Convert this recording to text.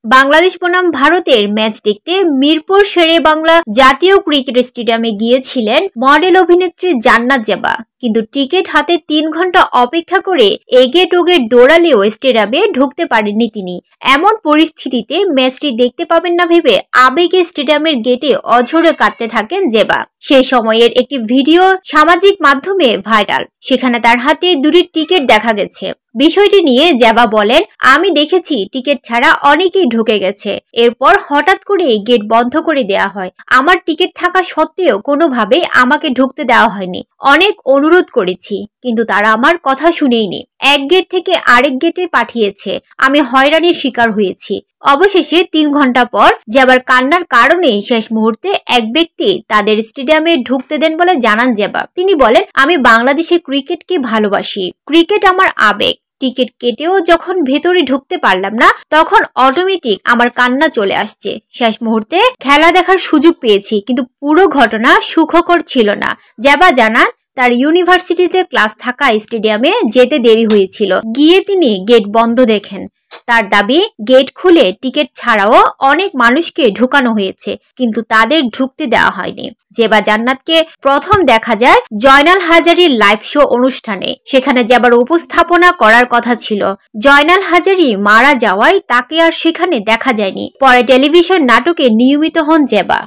বাংলাদেশ বনাম ভারতের ম্যাচ দেখতে মিরপুর শেরে বাংলা জাতীয় ক্রিকেট স্টেডিয়ামে গিয়েছিলেন মডেল অভিনেত্রী জান্নাত জেবা। কিন্তু টিকিট হাতে 3 ঘন্টা অপেক্ষা করে এগে টোগে দৌড়ালেও স্টেডিয়ামে ঢুকতে পারেননি তিনি। এমন পরিস্থিতিতে ম্যাচটি দেখতে পাবেন না ভেবে আবেগে স্টেডিয়ামের গেটে অঝরে কাঁদতে থাকেন জেবা। সেই সময়ের একটি ভিডিও সামাজিক মাধ্যমে ভাইরাল। সেখানে তার হাতে 2টি টিকিট দেখা গেছে। বিষয়টি নিয়ে জেবা বলেন, আমি দেখেছি টিকিট ছাড়া অনেকেই ঢুকে গেছে। এরপর হঠাৎ করে গেট বন্ধ করে দেয়া হয়। আমার টিকিট থাকা সত্ত্বেও কোনোভাবেই আমাকে ঢুকতে দেওয়া হয়নি। অনেক অনুরোধ করেছি, কিন্তু তারা আমার কথা শুনেইনি। এক গেট থেকে আরেক গেটে পাঠিয়েছে। আমি হয়রানির শিকার হয়েছি। অবশেষে 3 ঘন্টা পর জেবার কান্নার কারণে শেষ মুহূর্তে এক ব্যক্তি তাদের স্টেডিয়ামে ঢুকতে দেন বলে জানান জেবা। তিনি বলেন, আমি বাংলাদেশের ক্রিকেটকে ভালোবাসি। ক্রিকেট আমার আবেগ। টিকিট কেটেও যখন ভেতরে ঢুকতে পারলাম না, তখন অটোমেটিক আমার কান্না চলে আসছে। শেষ মুহূর্তে খেলা দেখার সুযোগ পেয়েছি, কিন্তু পুরো ঘটনা সুখকর ছিল না। জেবা জানান, তার ইউনিভার্সিটিতে ক্লাস থাকা স্টেডিয়ামে যেতে দেরি হয়েছিল। গিয়ে তিনি গেট বন্ধ দেখেন। তার দাবি, গেট খুলে টিকিট ছাড়াও অনেক মানুষকে ঢুকানো হয়েছে, কিন্তু তাদের ঢুকতে দেওয়া হয়নি। জেবা জান্নাতকে প্রথম দেখা যায় জয়নাল হাজারীর লাইভ শো অনুষ্ঠানে। সেখানে জেবার উপস্থাপনা করার কথা ছিল। জয়নাল হাজারী মারা যাওয়ায় তাকে আর সেখানে দেখা যায়নি। পরে টেলিভিশন নাটকে নিয়মিত হন জেবা।